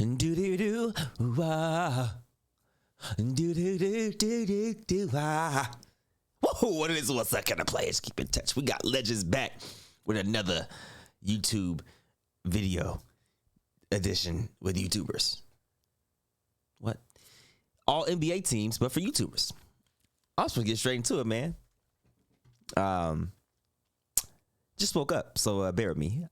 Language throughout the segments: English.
Do do do wah. Do do do do do do wah. Whoa, what is what's that kind of players? Keep in touch. We got Legends back with another YouTube video edition with YouTubers. What? All NBA teams, but for YouTubers. I was supposed to get straight into it, man. Just woke up, so bear with me.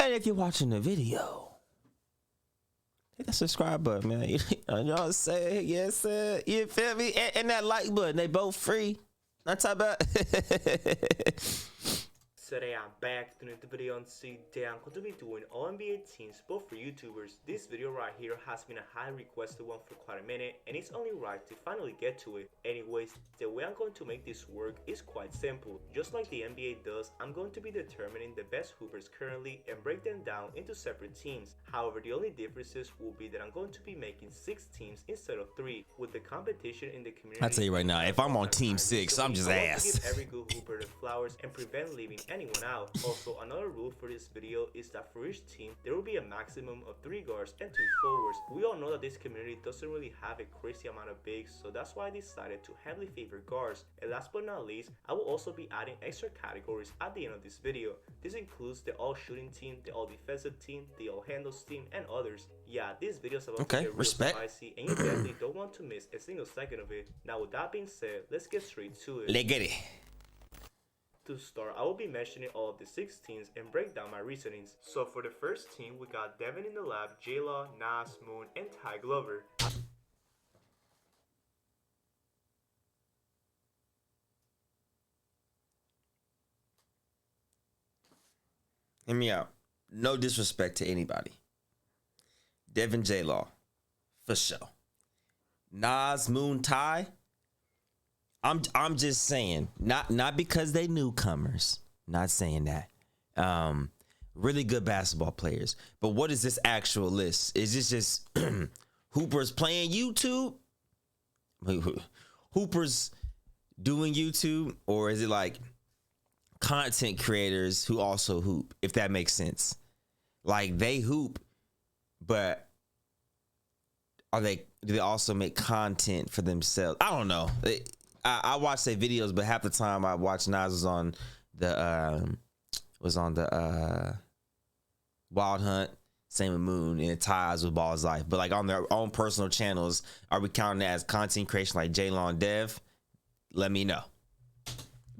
And if you're watching the video, hit that subscribe button, man. You know what I'm saying? Yes, sir. You feel me? And that like button, they both free. Not talking about. Today I'm back doing the video on today I'm going to be doing all NBA teams both for YouTubers. This video right here has been a high requested one for quite a minute and it's only right to finally get to it. Anyways, the way I'm going to make this work is quite simple. Just like the NBA does, I'm going to be determining the best hoopers currently and break them down into separate teams. However, the only differences will be that I'm going to be making 6 teams instead of 3 with the competition in the community. I tell you right now, if I'm on team 6, I'm just ass. Give every good hooper the flowers and prevent leaving anyone out. Also, another rule for this video is that for each team there will be a maximum of 3 guards and 2 forwards. We all know that this community doesn't really have a crazy amount of bigs, so that's why I decided to heavily favor guards. And last but not least, I will also be adding extra categories at the end of this video. This includes the all shooting team, the all defensive team, the all handles team, and others. Yeah, this video is about to get real spicy and you definitely don't want to miss a single second of it. Now with that being said, let's get straight to it. Let's get it. To start, I will be mentioning all of the 6 teams and break down my reasonings. So for the first team, we got Devin in the lab, J-Law, Nas, Moon, and Ty Glover. Hear me out. No disrespect to anybody. Devin J-Law, for sure. Nas, Moon, Ty. I'm just saying, not because they newcomers. Not saying that. Really good basketball players. But what is this actual list? Is this just hoopers playing YouTube? Hoopers doing YouTube? Or is it like content creators who also hoop, if that makes sense? Like they hoop, but do they also make content for themselves? I don't know. I watch their videos, but half the time I watch Nas was on the Wild Hunt, same with Moon, and Ties with Ball's Life. But like on their own personal channels, are we counting that as content creation like J-Law and Dev? Let me know.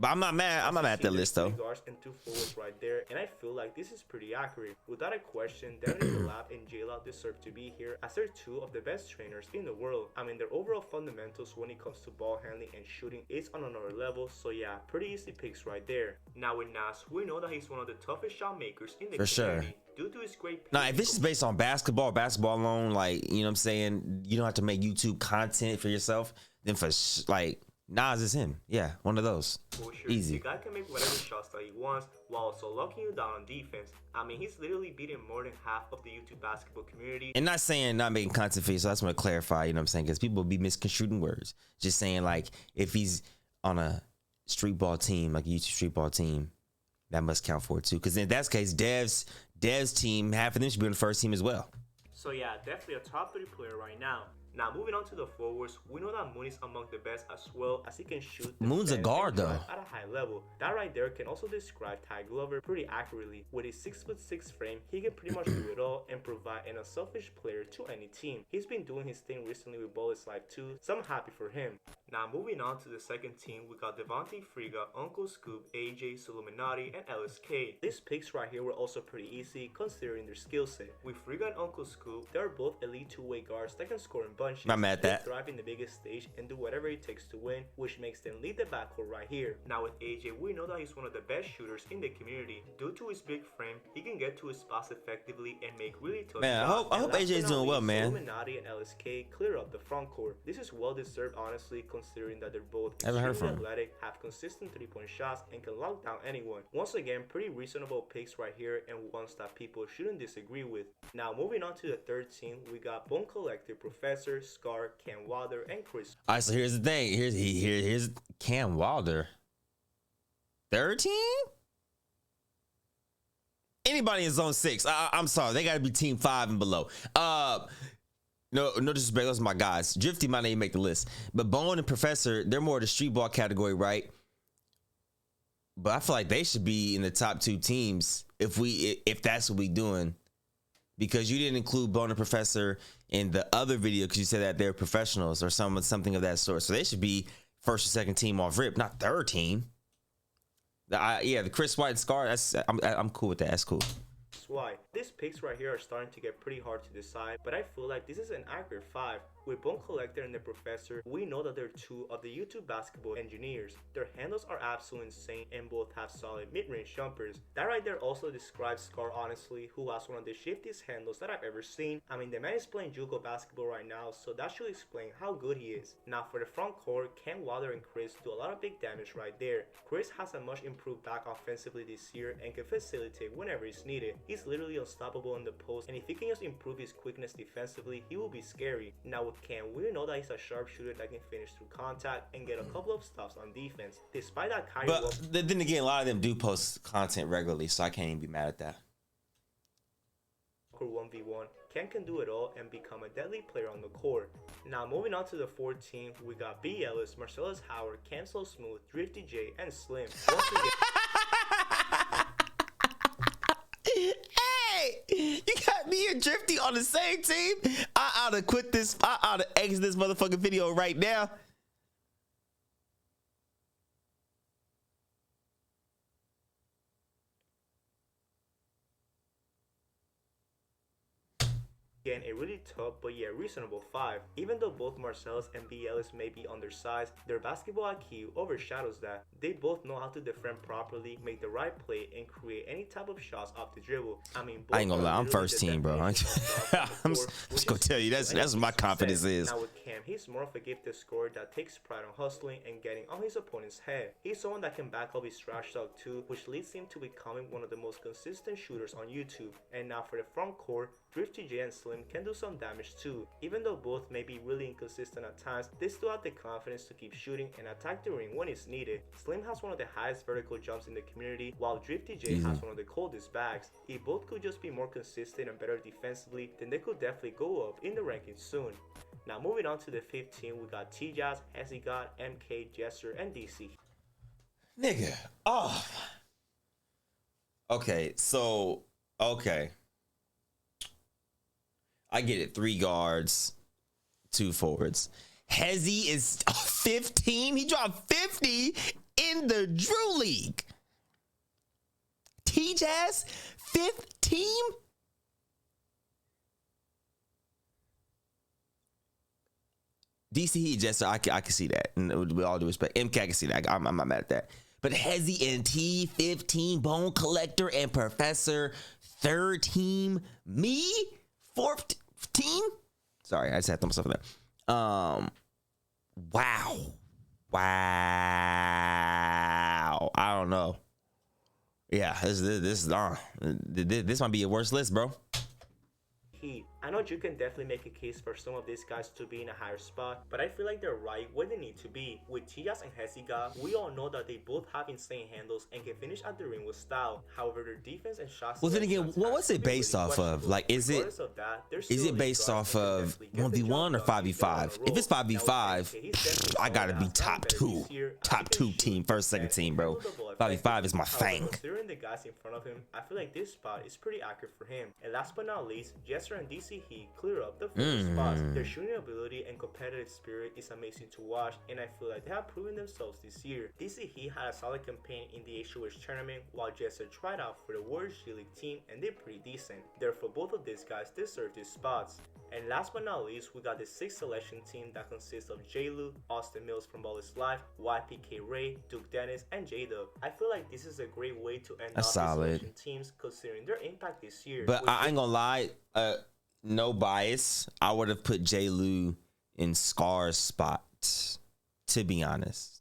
But I'm not mad. I'm not mad at that list though. 3 guards and 2 forwards right there, and I feel like this is pretty accurate. Without a question, Devin in the lab and J-Law deserve to be here as they're 2 of the best trainers in the world. I mean, their overall fundamentals when it comes to ball handling and shooting is on another level, so yeah, pretty easy picks right there. Now with Nas, we know that he's one of the toughest shot makers in the community. Sure. Due to his great if this is based on basketball alone, like, you know what I'm saying, you don't have to make YouTube content for yourself, then for like Nas is him. Yeah, one of those. For sure. Easy. The guy can make whatever shots that he wants while also locking you down on defense. I mean, he's literally beating more than half of the YouTube basketball community. And not saying not making content for you, so I just want to clarify, you know what I'm saying? Because people be misconstruing words. Just saying, like, if he's on a street ball team, like a YouTube street ball team, that must count for it too. Because in that case, Dev's team, half of them should be on the first team as well. So yeah, definitely a top 3 player right now. Now moving on to the forwards, we know that Moon is among the best as well as he can shoot. Moon's a guard though. At a high level. That right there can also describe Ty Glover pretty accurately. With his 6'6" frame, he can pretty much do it all and provide an unselfish player to any team. He's been doing his thing recently with Ball is Life too, so I'm happy for him. Now moving on to the second team, we got Devontae Friga, Uncle Scoop, AJ, Suluminati, and LSK. These picks right here were also pretty easy considering their skill set. With Friga and Uncle Scoop, they're both elite 2-way guards that can score in bunches. Not mad at that. They thrive in the biggest stage and do whatever it takes to win, which makes them lead the backcourt right here. Now with AJ, we know that he's one of the best shooters in the community. Due to his big frame, he can get to his spots effectively and make really tough shots. I hope AJ's doing well, man. Illuminati and LSK clear up the front court. This is well deserved, honestly, considering that they're both extremely athletic, have consistent 3-point shots, and can lock down anyone. Once again, pretty reasonable picks right here and ones that people shouldn't disagree with. Now moving on to the third team, we got Bone Collective, Professor, Scar, Cam Wilder, and Chris. All right, so here's the thing. Here's Cam Wilder. Third team? anybody in zone 6. I'm sorry, they got to be team 5 and below. No disrespect, those are my guys. Drifty might not even make the list, but Bone and Professor, they're more the street ball category, right? But I feel like they should be in the top 2 teams if that's what we doing, because you didn't include Bone and Professor in the other video because you said that they're professionals or something of that sort. So they should be first or second team off rip, not third team. The Chris White and Scar. I'm cool with that. That's cool. Why these picks right here are starting to get pretty hard to decide, but I feel like this is an accurate 5. With Bone Collector and the Professor, we know that they're 2 of the YouTube basketball engineers. Their handles are absolutely insane and both have solid mid-range jumpers. That right there also describes Scar, honestly, who has one of the shiftiest handles that I've ever seen. I mean, the man is playing JUCO basketball right now, so that should explain how good he is. Now for the front court, Ken Wilder and Chris do a lot of big damage right there. Chris has a much improved back offensively this year and can facilitate whenever it's needed. He's literally unstoppable in the post, and if he can just improve his quickness defensively, he will be scary. Now with Ken, we know that he's a sharpshooter that can finish through contact and get a couple of stops on defense. Despite that, But then again, a lot of them do post content regularly, so I can't even be mad at that. 1v1, Ken can do it all and become a deadly player on the court. Now moving on to the 14th, we got B. Ellis, Marcellus Howard, Cam So Smooth, Drifty J, and Slim. Once again, you got me and Drifty on the same team. I oughta quit this. I oughta exit this motherfucking video right now. Again, a really tough but yet reasonable 5. Even though both Marcellus and B. Ellis may be undersized, their basketball IQ overshadows that. They both know how to defend properly, make the right play, and create any type of shots off the dribble. I mean, I ain't gonna lie, I'm first team, bro. I'm just gonna tell you that's what my confidence is. Now with Cam, he's more of a gifted scorer that takes pride on hustling and getting on his opponent's head. He's someone that can back up his trash talk too, which leads him to becoming one of the most consistent shooters on YouTube. And now for the front court, Drifty J and Slim can do some damage too. Even though both may be really inconsistent at times, they still have the confidence to keep shooting and attack the ring when it's needed. Slim has one of the highest vertical jumps in the community, while Drifty J has one of the coldest bags. If both could just be more consistent and better defensively, then they could definitely go up in the rankings soon. Now moving on to the 15, we got T-Jazz, Hezzy-God, MK, Jester, and DC. Nigga, oh. Okay, so, okay. I get it. 3 guards, 2 forwards. Hezzy is 15. He dropped 50 in the Drew League. T-Jazz, 15? DC Heat, Jester, I can see that. And with all due respect, MK, I can see that. I'm not mad at that. But Hezzy and T, 15, Bone Collector and Professor, 3rd team. Me, 4th team? Sorry, I just had to throw myself in there. Wow. I don't know. Yeah, this might be your worst list, bro. Heat. I know you can definitely make a case for some of these guys to be in a higher spot, but I feel like they're right where they need to be. With T-Jazz and Hezzy-God, we all know that they both have insane handles and can finish at the ring with style. However, their defense and shots. Well, then again, what's it based off of? Like, is it based off of 1v1 or 5v5? If it's 5v5, I gotta be top two team, first, second team, bro. 5v5 is my thing. Considering the guys in front of him, I feel like this spot is pretty accurate for him. And last but not least, Jester and DC Heat clear up the first spots. Their shooting ability and competitive spirit is amazing to watch, and I feel like they have proven themselves this year. DC Heat had a solid campaign in the HOH tournament, while Jester tried out for the Warriors G League team and did pretty decent. Therefore, both of these guys deserve these spots. And last but not least, we got the 6th selection team that consists of J-Lu, Austin Mills from Ball is Life, YPK Ray, Duke Dennis, and J-Dub. I feel like this is a great way to end off the selection teams considering their impact this year. But I ain't gonna lie, no bias, I would have put J-Lu in Scar's spot, to be honest.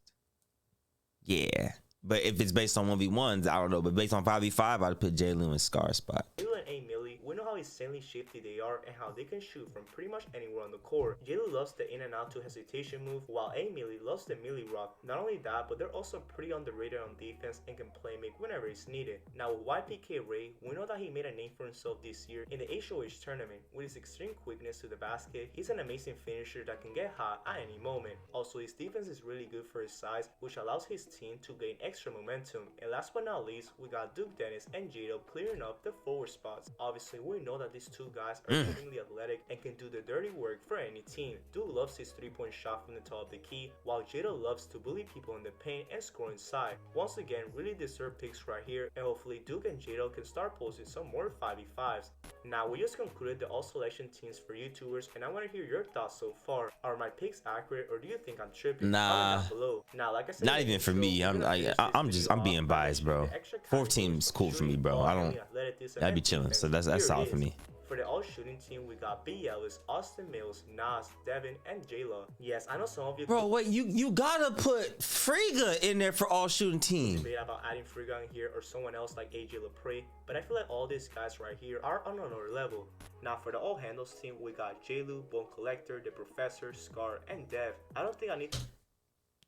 Yeah. But if it's based on 1v1s, I don't know. But based on 5v5, I'd put J-Lu in Scar's spot. And A. Millie, we know how insanely shifty they are and how they can shoot from pretty much anywhere on the court. J-Lo loves the in and out to hesitation move, while A-Millie loves the Millie rock. Not only that, but they're also pretty underrated on defense and can play make whenever it's needed. Now with YPK Ray, we know that he made a name for himself this year in the HOH tournament. With his extreme quickness to the basket, he's an amazing finisher that can get hot at any moment. Also, his defense is really good for his size, which allows his team to gain extra momentum. And last but not least, we got Duke Dennis and Jado clearing up the forward spots. Obviously, we know that these two guys are extremely athletic and can do the dirty work for any team. Duke loves his 3-point shot from the top of the key, while Jado loves to bully people in the paint and score inside. Once again, really deserved picks right here, and hopefully Duke and Jado can start posting some more 5v5s. Now, we just concluded the all selection teams for YouTubers, and I want to hear your thoughts so far. Are my picks accurate, or do you think I'm tripping? Nah. Comment down below. Now, like I said, Not even for me. I'm being biased, bro. 4 teams cool for me, bro. I'd be chilling. So that's solid for me. For the all-shooting team, we got B. Ellis, Austin Mills, Nas, Devin, and J-Law. Yes, I know some of you... Bro, wait, you gotta put Friga in there for all-shooting team. ...debate about adding Friga in here or someone else like AJ LaPrey, but I feel like all these guys right here are on another level. Now, for the all-handles team, we got J-Lu, Bone Collector, The Professor, Scar, and Dev. I don't think I need...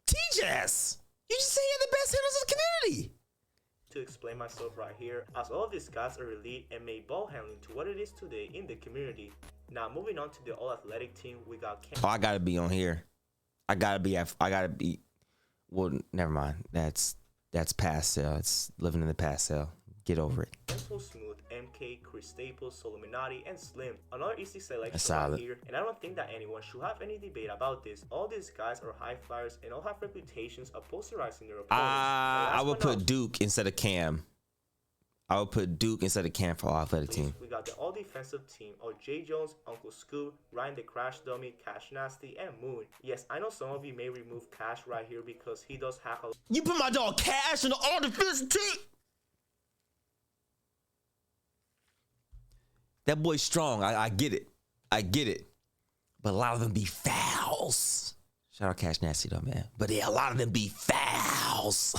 TJS! You just say you're the best hitters of the community! ...to explain myself right here, as all of these guys are elite and made ball handling to what it is today in the community. Now moving on to the all athletic team, we got Cam. Oh, I gotta be on here. I gotta be. Well, never mind. That's past sale. It's living in the past sale. Get over it. So Smooth, MK, Chris Staples, Solominati, and Slim. Another easy selection right here, and I don't think that anyone should have any debate about this. All these guys are high flyers and all have reputations of posterizing their opponents. I would put Duke instead of Cam. I would put Duke instead of Cam for all athletic team. We got the all defensive team of Jay Jones, Uncle Scoop, Ryan the Crash Dummy, Cash Nasty, and Moon. Yes, I know some of you may remove Cash right here because he does hack a... You put my dog Cash in the all defensive team? That boy's strong. I get it. I get it. But a lot of them be fouls. Shout out Cash Nasty though, man. But yeah, a lot of them be fouls.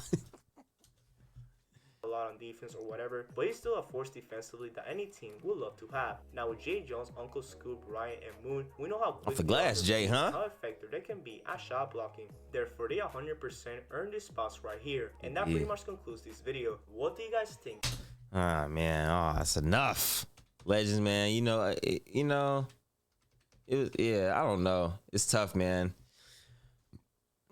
a lot on defense or whatever, but he's still a force defensively that any team would love to have. Now with Jay Jones, Uncle Scoop, Ryan, and Moon, we know how quick off the glass, Jay, huh? How effective they can be at shot blocking. Therefore, they 100% earn these spots right here. And that pretty much concludes this video. What do you guys think? Ah, man. Oh, that's enough. Legends, man. Yeah, I don't know. It's tough, man.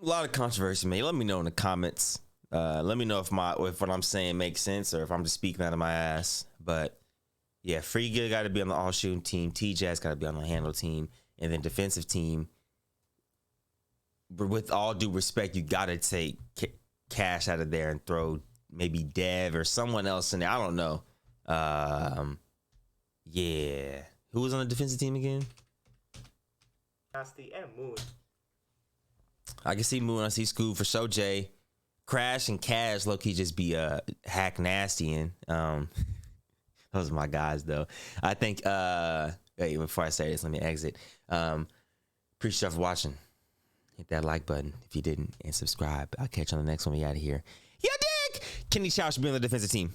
A lot of controversy, man. Let me know in the comments. Let me know if what I'm saying makes sense or if I'm just speaking out of my ass. But yeah, Friga got to be on the all shooting team. TJ's got to be on the handle team, and then defensive team. But with all due respect, you got to take Cash out of there and throw maybe Dev or someone else in there. I don't know. Yeah. Who was on the defensive team again? Nasty and Moon. I can see Moon. I see Scoop for sure. Jay, Crash, and Cash low-key just be hack nasty in. Those are my guys though. I think wait, before I say this, let me exit. Appreciate you for watching. Hit that like button if you didn't, and subscribe. I'll catch you on the next one. We out of here. You dig? Kenny Chow should be on the defensive team.